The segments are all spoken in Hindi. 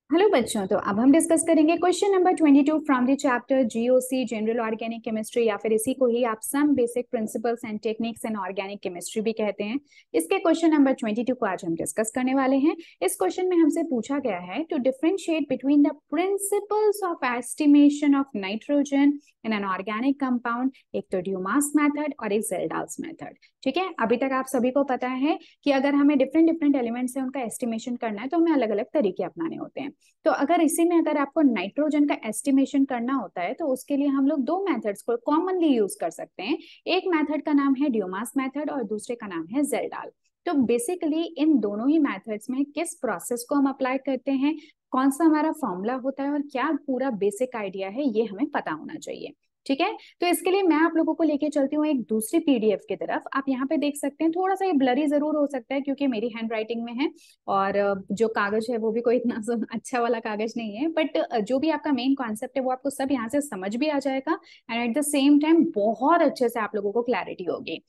हेलो बच्चों, तो अब हम डिस्कस करेंगे question number 22 from the chapter GOC general organic chemistry, या फिर इसी को ही आप some basic principles and techniques in organic chemistry भी कहते हैं। इसके क्वेश्चन नंबर 22 को आज हम डिस्कस करने वाले हैं। इस क्वेश्चन में हमसे पूछा गया है to differentiate between the principles of estimation of nitrogen in an organic compound. एक तो ड्यूमास मेथड और एक जेल्डाल्स मेथड। ठीक है, अभी तक आप सभी को पता है कि अगर हमें डिफरेंट डिफरेंट एलिमेंट्स से उनका एस्टिमेशन करना है तो हमें अलग अलग तरीके अपनाने होते हैं। तो अगर इसी में अगर आपको नाइट्रोजन का एस्टिमेशन करना होता है तो उसके लिए हम लोग दो मेथड्स को कॉमनली यूज कर सकते हैं। एक मेथड का नाम है ड्यूमास मेथड और दूसरे का नाम है जेल्डाल। तो बेसिकली इन दोनों ही मेथड्स में किस प्रोसेस को हम अप्लाई करते हैं, कौन सा हमारा फॉर्मूला होता है और क्या पूरा बेसिक आइडिया है, ये हमें पता होना चाहिए। ठीक है, तो इसके लिए मैं आप लोगों को लेके चलती हूँ एक दूसरी पीडीएफ की तरफ। आप यहाँ पे देख सकते हैं, थोड़ा सा ये ब्लरी जरूर हो सकता है क्योंकि मेरी हैंड राइटिंग में है और जो कागज है वो भी कोई इतना अच्छा वाला कागज नहीं है, बट जो भी आपका मेन कॉन्सेप्ट है वो आपको सब यहाँ से समझ भी आ जाएगा and at the same time बहुत अच्छे से आप लोगों को क्लैरिटी होगी।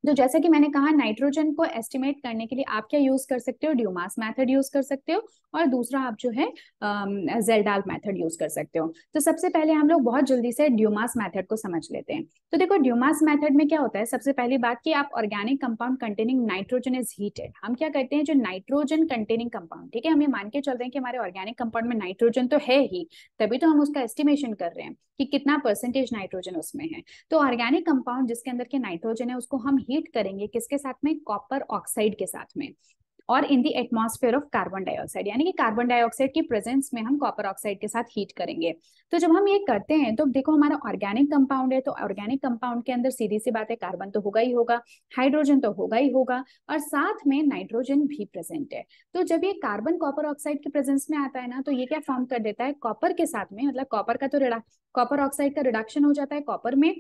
तो जैसे कि मैंने कहा, नाइट्रोजन को एस्टिमेट करने के लिए आप क्या यूज कर सकते हो, ड्यूमास मेथड यूज कर सकते हो और दूसरा आप जो है जेल्डाल मेथड यूज कर सकते हो। तो सबसे पहले हम लोग बहुत जल्दी से ड्यूमास मेथड को समझ लेते हैं। तो देखो, ड्यूमास मेथड में क्या होता है, सबसे पहली बात कि आप organic compound containing nitrogen is heated. हम क्या करते हैं, जो नाइट्रोजन कंटेनिंग कंपाउंड, ठीक है, हम ये मान के चल रहे हैं कि हमारे ऑर्गेनिक कंपाउंड में नाइट्रोजन तो है ही, तभी तो हम उसका एस्टिमेशन कर रहे हैं कि कितना परसेंटेज नाइट्रोजन उसमें है। तो ऑर्गेनिक कंपाउंड जिसके अंदर के नाइट्रोजन है उसको हम हीट करेंगे किसके साथ में, कॉपर ऑक्साइड के साथ में, और in the atmosphere of carbon dioxide, यानी कि कार्बन डाइऑक्साइड की प्रेजेंस में हम कॉपर ऑक्साइड के साथ हीट करेंगे। तो जब हम ये करते हैं तो देखो, हमारा ऑर्गेनिक कंपाउंड है तो ऑर्गेनिक कंपाउंड के अंदर सीधी सी बात है, कार्बन तो होगा ही होगा, हाइड्रोजन तो होगा ही होगा, और साथ में नाइट्रोजन भी प्रेजेंट है। तो जब ये कार्बन कॉपर ऑक्साइड के प्रेजेंस में आता है ना, तो ये क्या फॉर्म कर देता है, कॉपर के साथ में, मतलब कॉपर का तो कॉपर ऑक्साइड का रिडक्शन हो जाता है कॉपर में।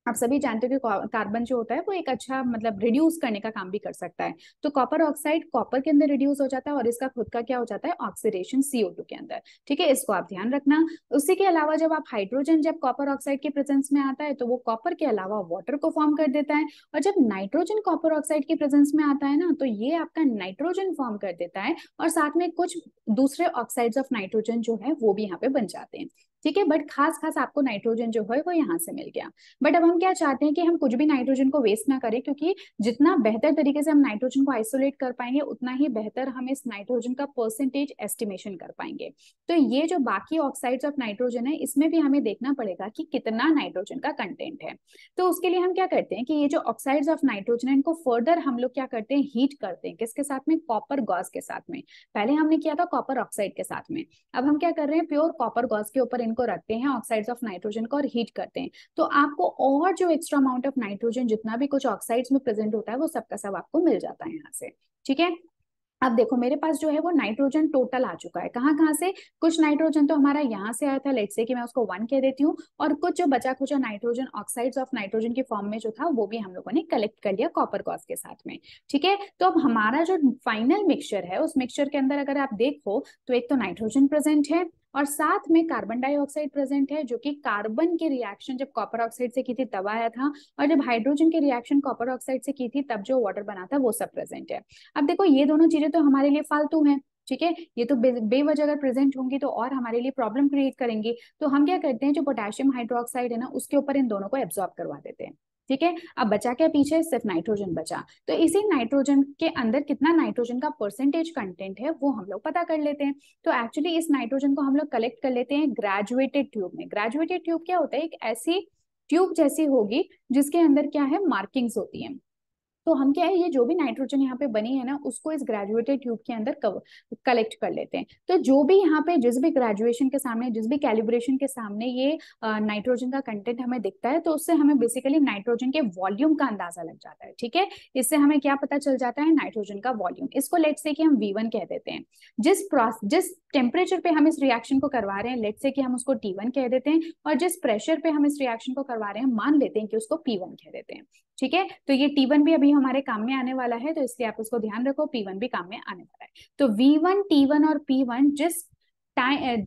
आप सभी जानते हो कि कार्बन जो होता है वो एक अच्छा मतलब रिड्यूस करने का काम भी कर सकता है। तो कॉपर ऑक्साइड कॉपर के अंदर रिड्यूस हो जाता है और इसका खुद का क्या हो जाता है, ऑक्सीडेशन CO2 के अंदर। ठीक है, इसको आप ध्यान रखना। उसी के अलावा जब आप हाइड्रोजन जब कॉपर ऑक्साइड के प्रेजेंस में आता है तो वो कॉपर के अलावा वाटर को फॉर्म कर देता है, और जब नाइट्रोजन कॉपर ऑक्साइड के प्रेजेंस में आता है ना, तो ये आपका नाइट्रोजन फॉर्म कर देता है और साथ में कुछ दूसरे ऑक्साइड्स ऑफ नाइट्रोजन जो है वो भी यहाँ पे बन जाते हैं। ठीक है, बट खास खास आपको नाइट्रोजन जो है वो यहाँ से मिल गया। बट अब हम क्या चाहते हैं कि हम कुछ भी नाइट्रोजन को वेस्ट ना करें, क्योंकि जितना बेहतर तरीके से हम नाइट्रोजन को आइसोलेट कर पाएंगे उतना ही बेहतर हम इस नाइट्रोजन का परसेंटेज एस्टिमेशन कर पाएंगे। तो ये जो बाकी ऑक्साइड्स ऑफ नाइट्रोजन है इसमें भी हमें देखना पड़ेगा कि कितना नाइट्रोजन का कंटेंट है। तो उसके लिए हम क्या करते हैं कि ये जो ऑक्साइड्स ऑफ नाइट्रोजन है इनको फर्दर हम लोग क्या करते हैं, हीट करते हैं किसके साथ में, कॉपर गॉस के साथ में। पहले हमने किया था कॉपर ऑक्साइड के साथ में, अब हम क्या कर रहे हैं, प्योर कॉपर गॉस के ऊपर इनको रखते हैं ऑक्साइड्स ऑफ नाइट्रोजन को और हीट करते हैं। तो आपको और जो एक्स्ट्रा अमाउंट ऑफ नाइट्रोजन जितना भी कुछ ऑक्साइड्स में प्रेजेंट होता है वो सबका सब आपको मिल जाता है यहाँ से। ठीक है, अब देखो मेरे पास जो है वो नाइट्रोजन टोटल आ चुका है, कहाँ कहाँ से, कुछ नाइट्रोजन तो हमारा यहाँ से आया था, लेट्स से कि मैं उसको 1 कह देती हूँ, और कुछ जो बचा खुचा नाइट्रोजन ऑक्साइड्स ऑफ नाइट्रोजन के फॉर्म में जो था वो भी हम लोगों ने कलेक्ट कर लिया कॉपर गॉस के साथ में। ठीक है, तो अब हमारा जो फाइनल मिक्सचर है उस मिक्सचर के अंदर अगर आप देखो तो एक तो नाइट्रोजन प्रेजेंट है और साथ में कार्बन डाइऑक्साइड प्रेजेंट है, जो कि कार्बन की रिएक्शन जब कॉपर ऑक्साइड से की थी तब आया था, और जब हाइड्रोजन की रिएक्शन कॉपर ऑक्साइड से की थी तब जो वाटर बना था वो सब प्रेजेंट है। अब देखो ये दोनों चीजें तो हमारे लिए फालतू हैं। ठीक है, ये तो बेवजह अगर प्रेजेंट होंगी तो और हमारे लिए प्रॉब्लम क्रिएट करेंगी। तो हम क्या करते हैं, जो पोटेशियम हाइड्रोक्साइड है ना उसके ऊपर इन दोनों को एब्जॉर्ब करवा देते हैं। ठीक है, अब बचा क्या पीछे, सिर्फ नाइट्रोजन बचा। तो इसी नाइट्रोजन के अंदर कितना नाइट्रोजन का परसेंटेज कंटेंट है वो हम लोग पता कर लेते हैं। तो एक्चुअली इस नाइट्रोजन को हम लोग कलेक्ट कर लेते हैं ग्रेजुएटेड ट्यूब में। ग्रेजुएटेड ट्यूब क्या होता है, एक ऐसी ट्यूब जैसी होगी जिसके अंदर क्या है, मार्किंग्स होती हैं। तो हम क्या है, ये जो भी नाइट्रोजन यहाँ पे बनी है ना उसको इस ग्रेजुएटेड ट्यूब के अंदर कलेक्ट कर लेते हैं। तो जो भी यहाँ पे जिस भी ग्रेजुएशन के सामने, जिस भी कैलिब्रेशन के सामने ये नाइट्रोजन का कंटेंट हमें दिखता है तो उससे हमें बेसिकली नाइट्रोजन के वॉल्यूम का अंदाजा लग जाता है। ठीक है, इससे हमें क्या पता चल जाता है, नाइट्रोजन का वॉल्यूम। इसको लेट्स से कि हम V1 कह देते हैं। जिस टेम्परेचर पे हम इस रिएक्शन को करवा रहे हैं लेट्स से कि हम उसको T1 कह देते हैं, और जिस प्रेशर पे हम इस रिएक्शन को करवा रहे हैं मान लेते हैं कि उसको P1 कह देते हैं। ठीक है, तो ये T1 भी अभी हमारे काम में आने वाला है, तो इसलिए आप उसको ध्यान रखो, P1 भी काम में आने वाला है। तो V1 T1 और P1 जिस टाइम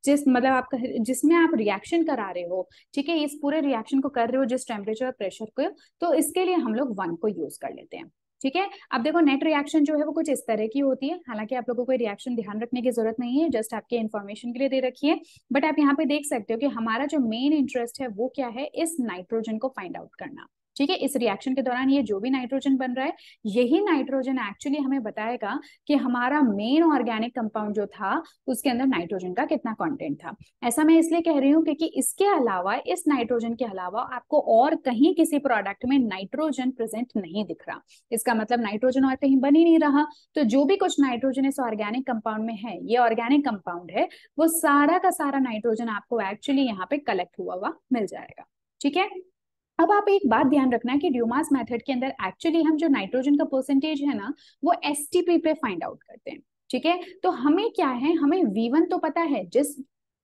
जिस मतलब आपका जिसमें आप रिएक्शन करा रहे हो, ठीक है, इस पूरे रिएक्शन को कर रहे हो जिस टेम्परेचर और प्रेशर को, तो इसके लिए हम लोग 1 को यूज कर लेते हैं। ठीक है। अब देखो नेट रिएक्शन जो है वो कुछ इस तरह की होती है, हालांकि आप लोगों को रिएक्शन ध्यान रखने की जरूरत नहीं है, जस्ट आपके इन्फॉर्मेशन के लिए दे रखी है। बट आप यहाँ पे देख सकते हो कि हमारा जो मेन इंटरेस्ट है वो क्या है, इस नाइट्रोजन को फाइंड आउट करना। ठीक है, इस रिएक्शन के दौरान ये जो भी नाइट्रोजन बन रहा है, यही नाइट्रोजन एक्चुअली हमें बताएगा कि हमारा मेन ऑर्गेनिक कंपाउंड जो था उसके अंदर नाइट्रोजन का कितना कंटेंट था। ऐसा मैं इसलिए कह रही हूँ क्योंकि इसके अलावा, इस नाइट्रोजन के अलावा आपको और कहीं किसी प्रोडक्ट में नाइट्रोजन प्रेजेंट नहीं दिख रहा। इसका मतलब नाइट्रोजन और कहीं बन ही नहीं रहा। तो जो भी कुछ नाइट्रोजन इस ऑर्गेनिक कंपाउंड में है, ये ऑर्गेनिक कंपाउंड है, वो सारा का सारा नाइट्रोजन आपको एक्चुअली यहाँ पे कलेक्ट हुआ हुआ मिल जाएगा। ठीक है। अब आप एक बात ध्यान रखना कि ड्यूमास मेथड के अंदर एक्चुअली हम जो नाइट्रोजन का परसेंटेज है ना, वो एसटीपी पे फाइंड आउट करते हैं। ठीक है, तो हमें क्या है, हमें V1 तो पता है, जिस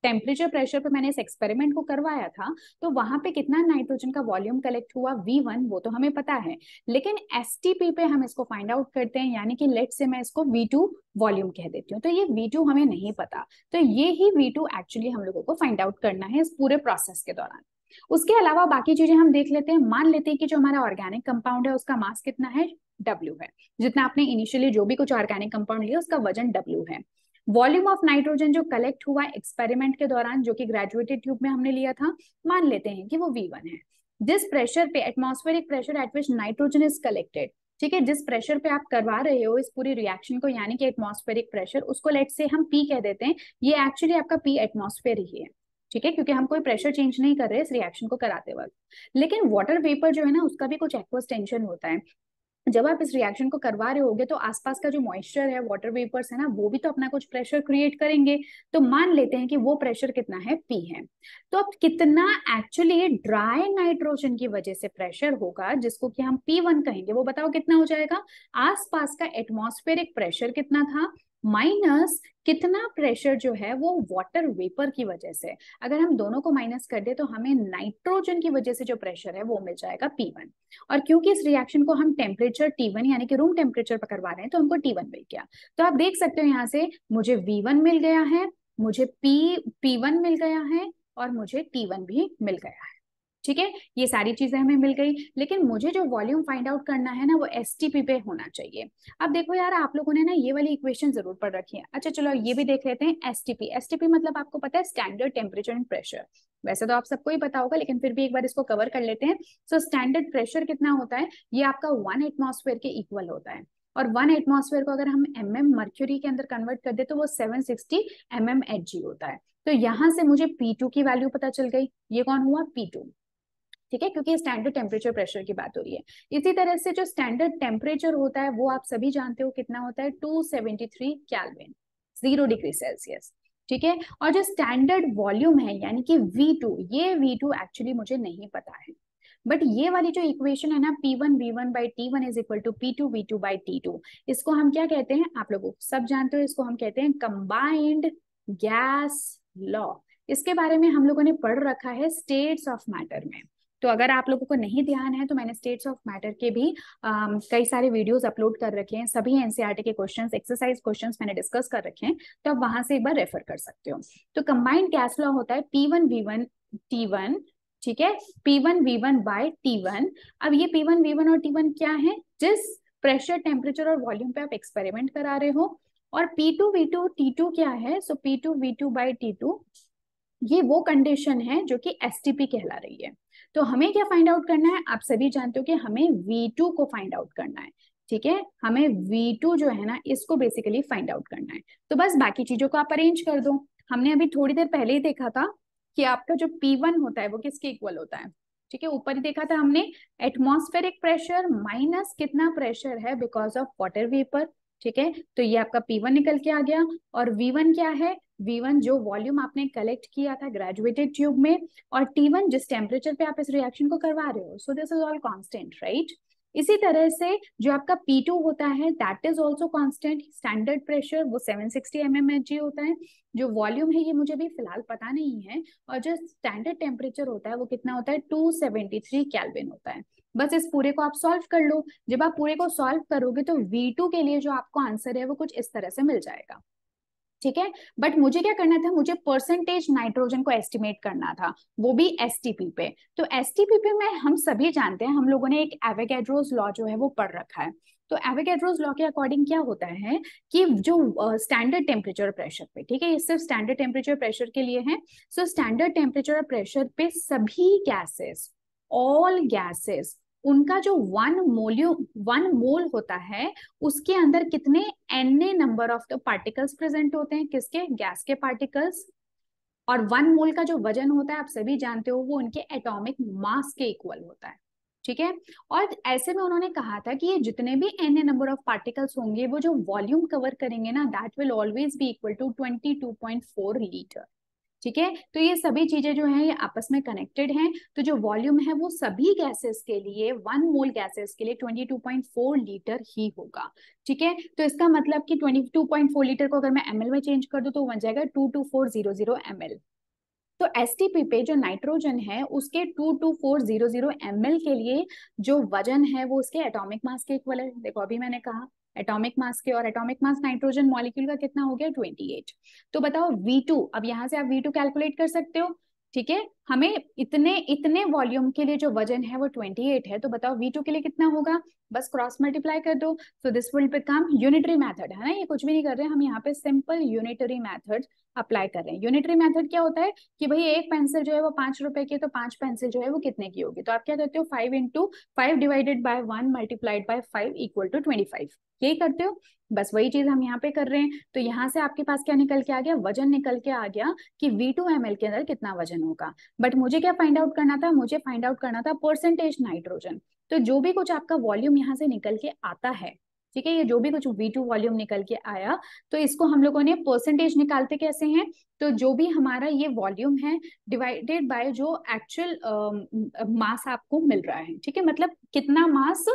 टेम्परेचर प्रेशर पे मैंने इस एक्सपेरिमेंट को करवाया था तो वहां पे कितना नाइट्रोजन का वॉल्यूम कलेक्ट हुआ V1, वो तो हमें पता है। लेकिन एसटीपी पे हम इसको फाइंड आउट करते हैं, यानी कि लेट से मैं इसको V2 वॉल्यूम कह देती हूँ, तो ये V2 हमें नहीं पता, तो ये ही V2 एक्चुअली हम लोगों को फाइंड आउट करना है इस पूरे प्रोसेस के दौरान। उसके अलावा बाकी चीजें हम देख लेते हैं। मान लेते हैं कि जो हमारा ऑर्गेनिक कंपाउंड है उसका मास कितना है, W है। जितना आपने इनिशियली जो भी कुछ ऑर्गेनिक कंपाउंड लिया उसका वजन W है। वॉल्यूम ऑफ नाइट्रोजन जो कलेक्ट हुआ एक्सपेरिमेंट के दौरान, जो कि ग्रेजुएटेड ट्यूब में हमने लिया था, मान लेते हैं कि वो V1 है। जिस प्रेशर पे, atmospheric pressure at which nitrogen is collected, ठीक है, जिस प्रेशर पे आप करवा रहे हो इस पूरी रिएक्शन को, यानी कि एटमॉस्फेरिक प्रेशर, उसको लेट से हम P कह देते हैं। ये एक्चुअली आपका P एटमॉस्फेयर ही है। ठीक है, क्योंकि हम कोई प्रेशर चेंज नहीं कर रहे इस रिएक्शन को कराते वक्त। लेकिन वाटर वेपर जो है ना, उसका भी कुछ एक्वस टेंशन होता है। जब आप इस रिएक्शन को करवा रहे होगे तो आसपास का जो मॉइस्चर है, वाटर वेपर्स है ना, वो भी तो अपना कुछ प्रेशर क्रिएट करेंगे। तो मान लेते हैं कि वो प्रेशर कितना है, P है। तो अब कितना एक्चुअली ड्राई नाइट्रोजन की वजह से प्रेशर होगा, जिसको कि हम P1 कहेंगे, वो बताओ कितना हो जाएगा। आसपास का एटमॉस्फेरिक प्रेशर कितना था, माइनस कितना प्रेशर जो है वो वाटर वेपर की वजह से। अगर हम दोनों को माइनस कर दे तो हमें नाइट्रोजन की वजह से जो प्रेशर है वो मिल जाएगा P1। और क्योंकि इस रिएक्शन को हम टेम्परेचर T1 यानी कि रूम टेम्परेचर पर करवा रहे हैं, तो हमको T1 मिल गया। तो आप देख सकते हो यहाँ से मुझे V1 मिल गया है, मुझे P1 मिल गया है, और मुझे T1 भी मिल गया है। ठीक है, ये सारी चीजें हमें मिल गई। लेकिन मुझे जो वॉल्यूम फाइंड आउट करना है ना, वो एसटीपी पे होना चाहिए। अब देखो यार, आप लोगों ने ना ये वाली इक्वेशन जरूर पढ़ रखी है। अच्छा चलो ये भी देख लेते हैं। एसटीपी, एसटीपी मतलब आपको पता है स्टैंडर्ड टेम्परेचर एंड प्रेशर। वैसे तो आप सबको ही पता होगा, लेकिन फिर भी एक बार इसको कवर कर लेते हैं। सो स्टैंडर्ड प्रेशर कितना होता है, ये आपका 1 एटमॉस्फेयर के इक्वल होता है। और 1 एटमॉस्फेयर को अगर हम मर्क्यूरी के अंदर कन्वर्ट कर दे तो वो 760 Hg होता है। तो यहां से मुझे P2 की वैल्यू पता चल गई। ये कौन हुआ, P2। ठीक है, क्योंकि स्टैंडर्ड टेम्परेचर प्रेशर की बात हो रही है। इसी तरह से जो स्टैंडर्ड टेम्परेचर होता है वो आप सभी जानते हो कितना होता है, 273 केल्विन, 0 डिग्री सेल्सियस। ठीक है, और जो स्टैंडर्ड वॉल्यूम है यानी कि V2, ये V2 एक्चुअली मुझे नहीं पता है। बट ये वाली जो इक्वेशन है ना, P1 V1 by T1 is equal to P2 V2 by T2, इसको हम क्या कहते हैं, आप लोग सब जानते हो, इसको हम कहते हैं कंबाइंड गैस लॉ। इसके बारे में हम लोगों ने पढ़ रखा है स्टेट्स ऑफ मैटर में। तो अगर आप लोगों को नहीं ध्यान है तो मैंने स्टेट्स ऑफ मैटर के भी कई सारे वीडियोस अपलोड कर रखे हैं। सभी एनसीईआरटी के क्वेश्चंस, एक्सरसाइज क्वेश्चंस मैंने डिस्कस कर रखे हैं, तो आप वहां से एक बार रेफर कर सकते हो। तो कंबाइंड गैस लॉ होता है P1 V1 T1। ठीक है, P1 V1 बाय T1। अब ये P1 V1 और T1 क्या है, जिस प्रेशर, टेम्परेचर और वॉल्यूम पे आप एक्सपेरिमेंट करा रहे हो। और P2 V2 T2 क्या है, सो P2 V2 बाय T2, ये वो कंडीशन है जो कि एसटीपी कहला रही है। तो हमें क्या फाइंड आउट करना है, आप सभी जानते हो कि हमें V2 को फाइंड आउट करना है। ठीक है, हमें V2 जो है ना, इसको बेसिकली फाइंड आउट करना है। तो बस बाकी चीजों को आप अरेंज कर दो। हमने अभी थोड़ी देर पहले ही देखा था कि आपका जो P1 होता है वो किसके इक्वल होता है। ठीक है, ऊपर ही देखा था हमने, एटमॉस्फेरिक प्रेशर माइनस कितना प्रेशर है बिकॉज ऑफ वाटर वेपर। ठीक है, तो ये आपका P1 निकल के आ गया। और V1 क्या है, V1 जो वॉल्यूम आपने कलेक्ट किया था ग्रेजुएटेड ट्यूब में, और T1 जिस टेम्परेचर पे आप इस रिएक्शन को करवा रहे हो। So this is all constant, right. इसी तरह से जो आपका P2 होता है that is also constant. Standard pressure वो 760 mmHg होता है। जो वॉल्यूम है ये मुझे भी फिलहाल पता नहीं है। और जो स्टैंडर्ड टेम्परेचर होता है वो कितना होता है, 273 केल्विन होता है। बस इस पूरे को आप सॉल्व कर लो। जब आप पूरे को सॉल्व करोगे तो V2 के लिए जो आपको आंसर है वो कुछ इस तरह से मिल जाएगा। ठीक है, बट मुझे क्या करना था, मुझे परसेंटेज नाइट्रोजन को एस्टिमेट करना था, वो भी एसटीपी पे। तो एसटीपी पे में हम सभी जानते हैं, हम लोगों ने एक एवोगैड्रोस लॉ जो है वो पढ़ रखा है। तो एवोगैड्रोस लॉ के अकॉर्डिंग क्या होता है कि जो स्टैंडर्ड टेम्परेचर प्रेशर पे, ठीक है, ये सिर्फ स्टैंडर्ड टेम्परेचर प्रेशर के लिए है। सो स्टैंडर्ड टेम्परेचर प्रेशर पे सभी गैसेस, ऑल गैसेस, उनका जो 1 मोल होता है, उसके अंदर कितने n number of the particles present होते हैं, किसके, गैस के पार्टिकल्स। और 1 मोल का जो वजन होता है आप सभी जानते हो, वो उनके एटॉमिक मास के इक्वल होता है, ठीक है। और ऐसे में उन्होंने कहा था कि ये जितने भी एन नंबर ऑफ पार्टिकल्स होंगे, वो जो वॉल्यूम कवर करेंगे ना, that will always be equal to 22.4 litre, ठीक है। तो ये सभी चीजें जो है ये आपस में कनेक्टेड हैं। तो जो वॉल्यूम है वो सभी गैसेस के लिए, 1 मोल गैसेस के लिए 22.4 लीटर ही होगा, ठीक है। तो इसका मतलब कि 22.4 लीटर को अगर मैं ml में चेंज कर दूं तो बन जाएगा 22400 ml। तो एसटीपी पे जो नाइट्रोजन है उसके 22400 ml के लिए जो वजन है वो उसके एटॉमिक मास के इक्वल है। देखो अभी मैंने कहा एटॉमिक मास के, और एटॉमिक मास नाइट्रोजन मॉलिक्यूल का कितना हो गया, 28। तो बताओ V2, अब यहां से आप V2 कैलकुलेट कर सकते हो, ठीक है। हमें इतने इतने वॉल्यूम के लिए जो वजन है वो 28 है, तो बताओ V2 के लिए कितना होगा, बस क्रॉस मल्टीप्लाई कर दो। So this will become unitary method, है ना, ये कुछ भी नहीं कर रहे हैं हम यहाँ पे, सिंपल यूनिटरी मेथड अप्लाई कर रहे हैं। यूनिटरी मेथड क्या होता है कि भाई एक पेंसिल जो है वो 5 रुपए की है, तो 5 पेंसिल जो है वो कितने की होगी, तो आप क्या करते हो, 5 divided by 1 multiplied by 5 equal to 25, यही करते हो। बस वही चीज हम यहाँ पे कर रहे हैं। तो यहाँ से आपके पास क्या निकल के आ गया, वजन निकल के आ गया कि V2 ml के अंदर कितना वजन होगा। बट मुझे क्या फाइंड आउट करना था, मुझे फाइंड आउट करना था परसेंटेज नाइट्रोजन। तो जो भी कुछ आपका वॉल्यूम यहाँ से निकल के आता है, ठीक है, ये जो भी कुछ V2 वॉल्यूम निकल के आया, तो इसको हम लोगों ने परसेंटेज निकालते कैसे हैं, तो जो भी हमारा ये वॉल्यूम है डिवाइडेड बाय जो एक्चुअल मास आपको मिल रहा है, ठीक है, मतलब कितना मास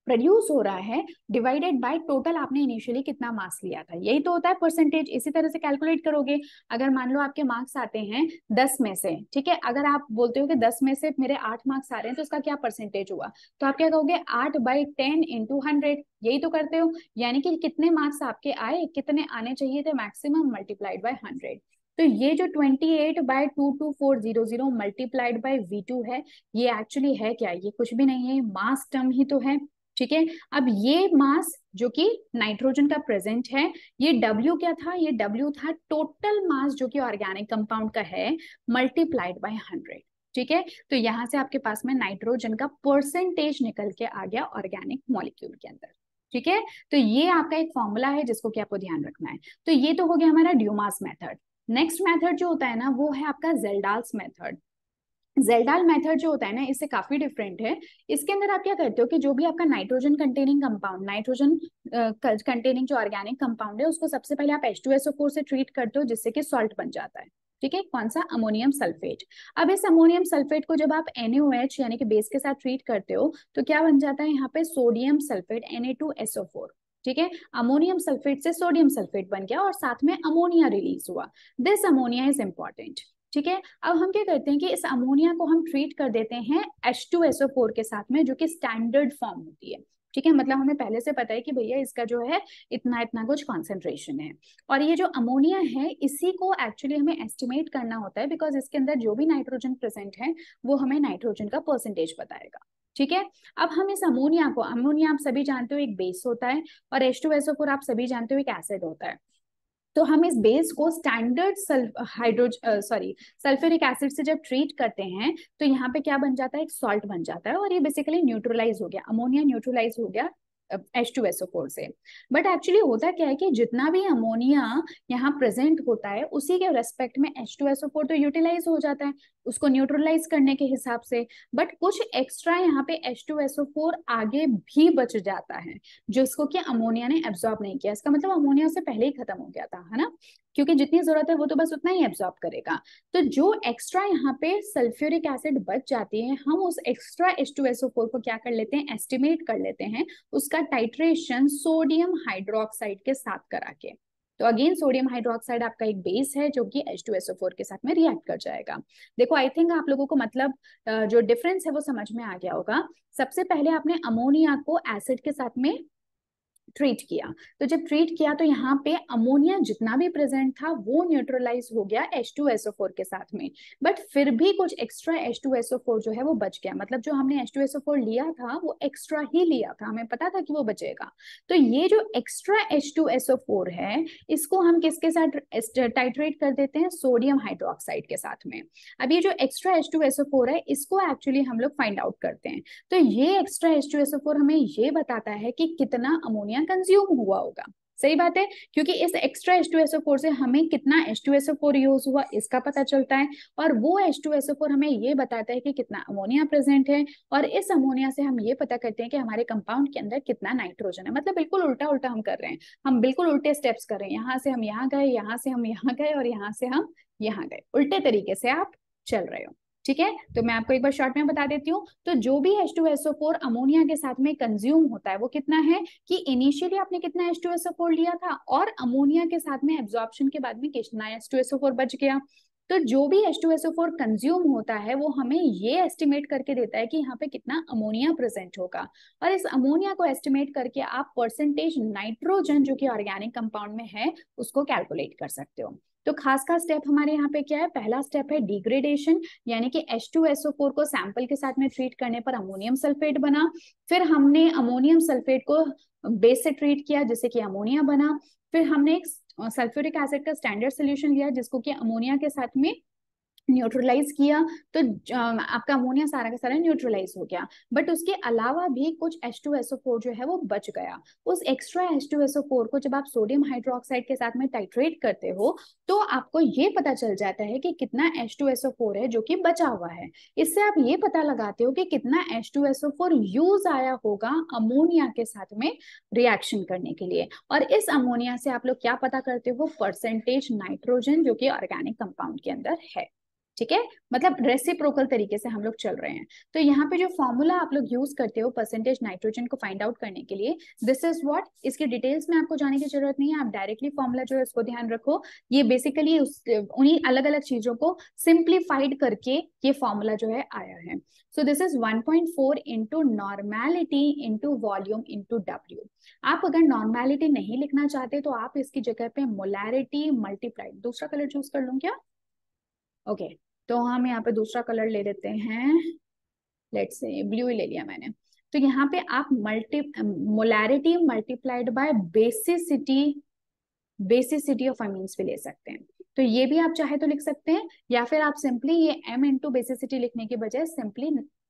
प्रोड्यूस हो रहा है डिवाइडेड बाय टोटल आपने इनिशियली कितना मास लिया था, यही तो होता है परसेंटेज। इसी तरह से कैलकुलेट करोगे। अगर मान लो आपके मार्क्स आते हैं 10 में से, ठीक है, अगर आप बोलते हो कि 10 में से मेरे 8 मार्क्स आ रहे हैं, तो उसका क्या परसेंटेज हुआ, तो आप क्या कहोगे 8/10 इंटू 100, यही तो करते हो। यानी कि कितने मार्क्स आपके आए, कितने आने चाहिए थे मैक्सिमम, मल्टीप्लाइड बाय 100। तो ये जो 28/22400 मल्टीप्लाइड बाय V2 है, ये एक्चुअली है क्या, ये कुछ भी नहीं है, मास टर्म ही तो है, ठीक है। अब ये मास जो कि नाइट्रोजन का प्रेजेंट है, ये W क्या था, ये W था टोटल मास जो कि ऑर्गेनिक कंपाउंड का है, मल्टीप्लाइड बाय 100, ठीक है। तो यहां से आपके पास में नाइट्रोजन का परसेंटेज निकल के आ गया ऑर्गेनिक मॉलिक्यूल के अंदर, ठीक है। तो ये आपका एक फॉर्मूला है जिसको कि आपको ध्यान रखना है। तो ये तो हो गया हमारा ड्यूमास मेथड। नेक्स्ट मेथड जो होता है ना, वो है आपका जेल्डाल्स मेथड। जेल्डाल मेथड जो होता है ना, इससे काफी डिफरेंट है। इसके अंदर आप क्या करते हो कि जो भी आपका nitrogen containing compound, nitrogen containing जो ऑर्गेनिक कंपाउंड है, उसको सबसे पहले आप H2SO4 से ट्रीट करते हो, जिससे कि सॉल्ट बन जाता है, ठीक है, कौन सा, अमोनियम सल्फेट। अब इस अमोनियम सल्फेट को जब आप NaOH यानी कि बेस के साथ ट्रीट करते हो, तो क्या बन जाता है यहाँ पे, सोडियम सल्फेट Na2SO4, ठीक है। अमोनियम सल्फेट से सोडियम सल्फेट बन गया और साथ में अमोनिया रिलीज हुआ। दिस अमोनिया इज इंपॉर्टेंट, ठीक है। अब हम क्या करते हैं कि इस अमोनिया को हम ट्रीट कर देते हैं H2SO4 के साथ में, जो कि स्टैंडर्ड फॉर्म होती है, ठीक है। मतलब हमें पहले से पता है कि भैया इसका जो है इतना इतना कुछ कॉन्सेंट्रेशन है। और ये जो अमोनिया है, इसी को एक्चुअली हमें एस्टिमेट करना होता है, बिकॉज इसके अंदर जो भी नाइट्रोजन प्रेजेंट है वो हमें नाइट्रोजन का परसेंटेज बताएगा, ठीक है। अब हम इस अमोनिया को, अमोनिया आप सभी जानते हो एक बेस होता है, और H2SO4 आप सभी जानते हो एक एसिड होता है। तो हम इस बेस को स्टैंडर्ड सल्फ्यूरिक एसिड से जब ट्रीट करते हैं, तो यहाँ पे क्या बन जाता है, एक सॉल्ट बन जाता है, और ये बेसिकली न्यूट्रलाइज हो गया, अमोनिया न्यूट्रलाइज हो गया H2SO4 से। बट एक्चुअली होता क्या है कि जितना भी अमोनिया यहाँ प्रेजेंट होता है, उसी के रेस्पेक्ट में H2SO4 तो यूटिलाइज हो जाता है उसको न्यूट्रलाइज करने के हिसाब से। बट कुछ एक्स्ट्रा यहाँ पे H2SO4 आगे भी बच जाता है, जो इसको कि अमोनिया ने एब्जॉर्ब नहीं किया। इसका मतलब अमोनिया से पहले ही खत्म हो गया था, है ना, क्योंकि जितनी जरूरत है वो तो बस उतना ही एब्जॉर्ब करेगा। तो जो एक्स्ट्रा यहाँ पे सल्फ्यूरिक एसिड बच जाती है, हम उस एक्स्ट्रा H2SO4 को क्या कर लेते हैं, एस्टिमेट कर लेते हैं उसका टाइट्रेशन सोडियम हाइड्रोक्साइड के साथ करा के। तो अगेन सोडियम हाइड्रोक्साइड आपका एक बेस है जो कि H2SO4 के साथ में रिएक्ट कर जाएगा। देखो आई थिंक आप लोगों को मतलब जो डिफरेंस है वो समझ में आ गया होगा। सबसे पहले आपने अमोनिया को एसिड के साथ में ट्रीट किया। तो जब ट्रीट किया तो यहाँ पे अमोनिया जितना भी प्रेजेंट था वो न्यूट्रलाइज हो गया H2SO4 के साथ में, बट फिर भी कुछ एक्स्ट्रा H2SO4 जो है वो बच गया। मतलब जो हमने H2SO4 लिया था वो एक्स्ट्रा ही लिया था, हमें पता था कि वो बचेगा। तो ये जो एक्स्ट्रा H2SO4 है इसको हम किसके साथ टाइट्रेट कर देते हैं? सोडियम हाइड्रोक्साइड के साथ में। अब ये जो एक्स्ट्रा H2SO4 है इसको एक्चुअली हम लोग फाइंड आउट करते हैं। तो ये एक्स्ट्रा H2SO4 हमें ये बताता है कि कितना अमोनिया कंज्यूम हुआ होगा। सही बात है, क्योंकि इस एक्स्ट्रा H2SO4 से हमें कितना H2SO4 यूज हुआ इसका पता चलता है, और वो H2SO4 हमें ये बताता है कि कितना अमोनिया प्रेजेंट है, और इस अमोनिया से हम ये पता करते हैं कि हमारे कंपाउंड के अंदर कितना नाइट्रोजन है। मतलब बिल्कुल उल्टा उल्टा हम कर रहे हैं, हम बिल्कुल उल्टे स्टेप्स कर रहे हैं। यहाँ से हम यहाँ गए, यहाँ से हम यहाँ गए, और यहाँ से हम यहाँ गए, उल्टे तरीके से आप चल रहे हो। ठीक है, तो मैं आपको एक बार शॉर्ट में बता देती हूँ। तो जो भी H2SO4 अमोनिया के साथ में कंज्यूम होता है वो कितना है कि इनिशियली आपने कितना H2SO4 लिया था, और अमोनिया के साथ में एब्जॉर्प्शन के बाद में कितना H2SO4 बच गया। तो जो भी H2SO4 कंज्यूम होता है वो हमें ये एस्टिमेट करके देता है कि यहाँ पे कितना अमोनिया प्रेजेंट होगा, और इस अमोनिया को एस्टिमेट करके आप परसेंटेज नाइट्रोजन जो कि ऑर्गेनिक कंपाउंड में है उसको कैलकुलेट कर सकते हो। तो खास खास स्टेप हमारे यहाँ पे क्या है? पहला स्टेप है डिग्रेडेशन, यानी कि H2SO4 को सैंपल के साथ में ट्रीट करने पर अमोनियम सल्फेट बना। फिर हमने अमोनियम सल्फेट को बेस से ट्रीट किया जिससे कि अमोनिया बना। फिर हमने एक सल्फ्यूरिक एसिड का स्टैंडर्ड सोल्यूशन लिया जिसको कि अमोनिया के साथ में न्यूट्रलाइज किया, तो आपका अमोनिया सारा का सारा न्यूट्रलाइज हो गया। बट उसके अलावा भी कुछ H2SO4 जो है वो बच गया। उस एक्स्ट्रा H2SO4 को जब आप सोडियम हाइड्रोक्साइड के साथ में टाइट्रेट करते हो तो आपको ये पता चल जाता है कि कितना H2SO4 है जो कि बचा हुआ है। इससे आप ये पता लगाते हो कि कितना H2SO4 यूज आया होगा अमोनिया के साथ में रिएक्शन करने के लिए, और इस अमोनिया से आप लोग क्या पता करते हो? परसेंटेज नाइट्रोजन जो कि ऑर्गेनिक कंपाउंड के अंदर है। ठीक है, मतलब रेसिप्रोकल तरीके से हम लोग चल रहे हैं। तो यहाँ पे जो फॉर्मूला आप लोग यूज करते हो परसेंटेज नाइट्रोजन को फाइंड आउट करने के लिए, दिस इज व्हाट। इसकी डिटेल्स में आपको जाने की जरूरत नहीं है, आप डायरेक्टली फॉर्मूला जो है उसको ध्यान रखो। ये बेसिकली उन्हीं अलग अलग चीजों को सिंप्लीफाइड करके ये फॉर्मूला जो है आया है। So this is 1.4 into normality into volume into W। आप अगर नॉर्मेलिटी नहीं लिखना चाहते तो आप इसकी जगह पे मोलैरिटी मल्टीप्लाइड, दूसरा कलर चूज कर लूं क्या? ओके, तो हम यहाँ पे दूसरा कलर ले लेते हैं, लेट्स से ब्लू ही ले लिया मैंने। तो यहाँ पे आप molarity multiplied by basicity of amines भी ले सकते हैं। तो ये भी आप चाहे तो लिख सकते हैं, या फिर आप सिंपली ये m इंटू बेसिसिटी लिखने के बजाय सिंपली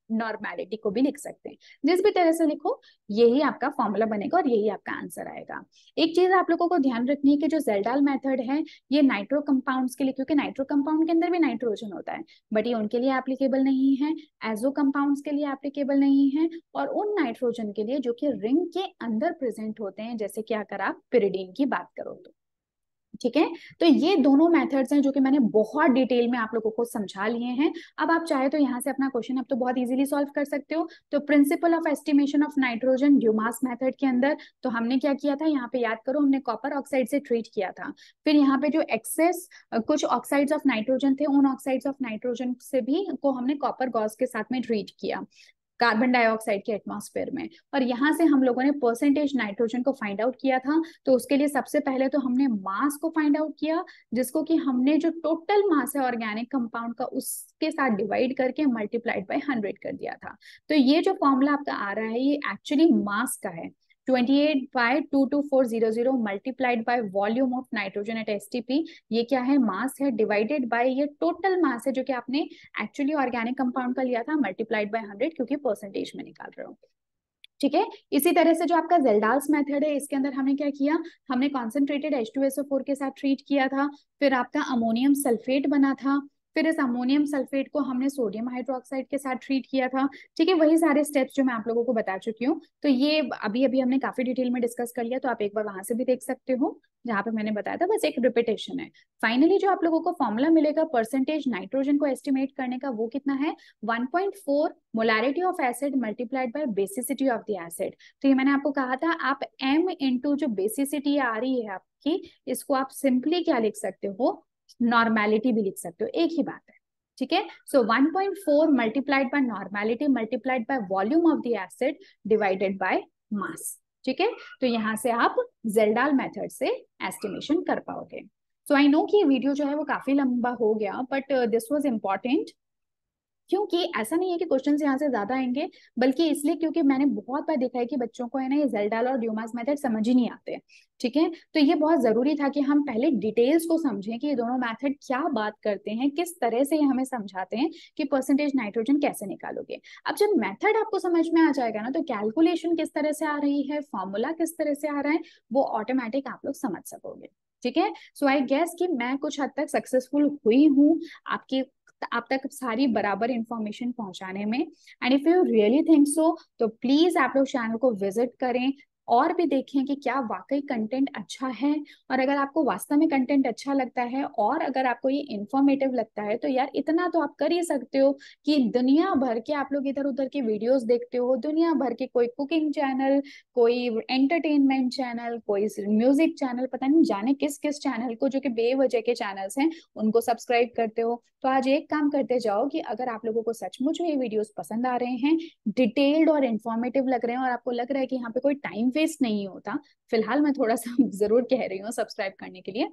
नॉर्मेलिटी को भी लिख सकते हैं। जिस भी तरह से लिखो यही आपका फॉर्मूला बनेगा और यही आपका आंसर आएगा। एक चीज आप लोगों को ध्यान रखनी है कि जो जेल्डाल मेथड है ये नाइट्रो कंपाउंड्स के लिए, क्योंकि नाइट्रो कंपाउंड के अंदर भी नाइट्रोजन होता है, बट ये उनके लिए एप्लीकेबल नहीं है, एजो कंपाउंड्स के लिए एप्लीकेबल नहीं है, और उन नाइट्रोजन के लिए जो कि रिंग के अंदर प्रेजेंट होते हैं, जैसे कि अगर आप पिरिडीन की बात करो तो। ठीक है, तो ये दोनों मेथड्स हैं जो कि मैंने बहुत डिटेल में आप लोगों को समझा लिए हैं। अब आप चाहे तो यहाँ से अपना क्वेश्चन अब तो बहुत इजीली सॉल्व कर सकते हो। तो principle of estimation of nitrogen Dumas method के अंदर तो हमने क्या किया था, यहाँ पे याद करो, हमने कॉपर ऑक्साइड से ट्रीट किया था। फिर यहाँ पे जो एक्सेस कुछ ऑक्साइड्स ऑफ नाइट्रोजन थे उन ऑक्साइड्स ऑफ नाइट्रोजन से भी को हमने कॉपर गॉस के साथ में ट्रीट किया कार्बन डाइऑक्साइड के एटमॉस्फेयर में, और यहाँ से हम लोगों ने परसेंटेज नाइट्रोजन को फाइंड आउट किया था। तो उसके लिए सबसे पहले तो हमने मास को फाइंड आउट किया, जिसको कि हमने जो टोटल मास है ऑर्गेनिक कंपाउंड का उसके साथ डिवाइड करके मल्टीप्लाइड बाय 100 कर दिया था। तो ये जो फॉर्मूला आपका आ रहा है ये एक्चुअली मास का है, 28/22400 multiplied by volume of nitrogen eight STP। ये क्या है? मास है, डिवाइडेड बाय ये टोटल मास है जो कि आपने एक्चुअली ऑर्गेनिक कंपाउंड का लिया था, मल्टीप्लाइड बाय 100, क्योंकि परसेंटेज में निकाल रहे हो। ठीक है, इसी तरह से जो आपका जेल्डाल्स मेथड है इसके अंदर हमने क्या किया, हमने कॉन्सेंट्रेटेड H2SO4 के साथ ट्रीट किया था, फिर आपका अमोनियम सल्फेट बना था, फिर इस अमोनियम सल्फेट को हमने सोडियम हाइड्रोक्साइड के साथ ट्रीट किया था। ठीक है, वही सारे स्टेप्स जो मैं आप लोगों को बता चुकी हूँ। तो ये अभी अभी हमने काफी डिटेल में डिस्कस कर लिया, तो आप एक बार वहां से भी देख सकते हो जहाँ पे मैंने बताया था, बस एक रिपीटेशन है। फाइनली जो आप लोगों को फॉर्मूला मिलेगा परसेंटेज नाइट्रोजन को एस्टिमेट करने का वो कितना है, 1.4 molarity of acid multiplied by basicity of the acid. तो ये मैंने आपको कहा था, आप m इंटू जो बेसिसिटी आ रही है आपकी, इसको आप सिंपली क्या लिख सकते हो, नॉर्मेलिटी भी लिख सकते हो, एक ही बात है। ठीक है, सो 1.4 multiplied by normality multiplied by volume of the acid divided by mass. ठीक है, तो यहाँ से आप जेल्डाल मेथड से एस्टिमेशन कर पाओगे। सो आई नो कि ये वीडियो जो है वो काफी लंबा हो गया, बट दिस वाज इम्पॉर्टेंट, क्योंकि ऐसा नहीं है कि क्वेश्चन यहाँ से ज्यादा आएंगे, बल्कि इसलिए क्योंकि मैंने बहुत बार देखा है कि बच्चों को है ना ये जेल्डाल और ड्यूमास मेथड समझ ही नहीं आते। ठीक है, तो ये बहुत जरूरी था कि हम पहले डिटेल्स को समझें कि ये दोनों मेथड क्या बात करते हैं, किस तरह से ये हमें समझाते हैं कि परसेंटेज नाइट्रोजन कैसे निकालोगे। अब जब मेथड आपको समझ में आ जाएगा ना, तो कैलकुलेशन किस तरह से आ रही है, फॉर्मूला किस तरह से आ रहा है, वो ऑटोमेटिक आप लोग समझ सकोगे। ठीक है, सो आई गेस कि मैं कुछ हद तक सक्सेसफुल हुई हूँ आपकी आप तक सारी बराबर इंफॉर्मेशन पहुंचाने में। And if you really think so, तो प्लीज आप लोग चैनल को विजिट करें और भी देखें कि क्या वाकई कंटेंट अच्छा है। और अगर आपको वास्तव में कंटेंट अच्छा लगता है और अगर आपको ये इंफॉर्मेटिव लगता है, तो यार इतना तो आप कर ही सकते हो कि दुनिया भर के आप लोग इधर उधर के वीडियोस देखते हो, दुनिया भर के कोई कुकिंग चैनल, कोई एंटरटेनमेंट चैनल, कोई म्यूजिक चैनल, पता नहीं जाने किस किस चैनल को जो कि बेवजह के चैनल्स हैं उनको सब्सक्राइब करते हो। तो आज एक काम करते जाओ कि अगर आप लोगों को सचमुच में ये वीडियोस पसंद आ रहे हैं, डिटेल्ड और इंफॉर्मेटिव लग रहे हैं, और आपको लग रहा है कि यहाँ पे कोई टाइम वेस्ट नहीं होता, फिलहाल मैं थोड़ा सा जरूर कह रही हूँ सब्सक्राइब करने के लिए,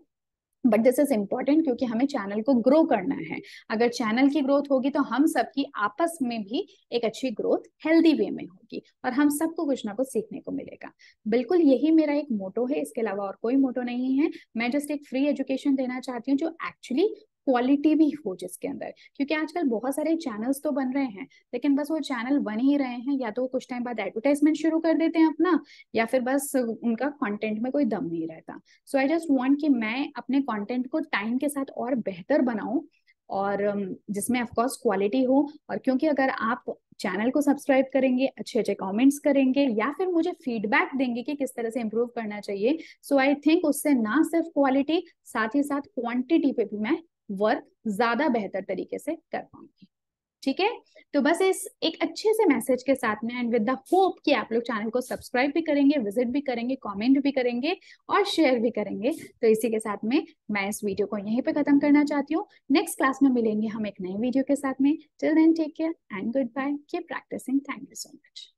बट दिस इज इम्पोर्टेंट क्योंकि हमें चैनल को ग्रो करना है। अगर चैनल की ग्रोथ होगी तो हम सबकी आपस में भी एक अच्छी ग्रोथ हेल्दी वे में होगी और हम सबको कुछ ना कुछ सीखने को मिलेगा। बिल्कुल यही मेरा एक मोटो है, इसके अलावा और कोई मोटो नहीं है। मैं जस्ट एक फ्री एजुकेशन देना चाहती हूँ जो एक्चुअली क्वालिटी भी हो जिसके अंदर, क्योंकि आजकल बहुत सारे चैनल्स तो बन रहे हैं, लेकिन बस वो चैनल बन ही रहे हैं, या तो कुछ टाइम बाद एडवर्टाइजमेंट शुरू कर देते हैं अपना, या फिर बस उनका कंटेंट में कोई दम नहीं रहता। सो आई जस्ट वांट कि मैं अपने कंटेंट को टाइम के साथ और बेहतर बनाऊं, और जिसमें ऑफ कोर्स क्वालिटी हो। और क्योंकि अगर आप चैनल को सब्सक्राइब करेंगे, अच्छे अच्छे कमेंट्स करेंगे, या फिर मुझे फीडबैक देंगे कि किस तरह से इंप्रूव करना चाहिए, सो आई थिंक उससे ना सिर्फ क्वालिटी, साथ ही साथ क्वांटिटी पे भी मैं वर्क ज्यादा बेहतर तरीके से कर पाऊंगी। ठीक है, तो बस इस एक अच्छे से मैसेज के साथ में एंड विद द होप कि आप लोग चैनल को सब्सक्राइब भी करेंगे, विजिट भी करेंगे, कमेंट भी करेंगे और शेयर भी करेंगे, तो इसी के साथ में मैं इस वीडियो को यहीं पे खत्म करना चाहती हूँ। नेक्स्ट क्लास में मिलेंगे हम एक नए वीडियो के साथ में। Till then take care and goodbye, keep practising, thank you so much.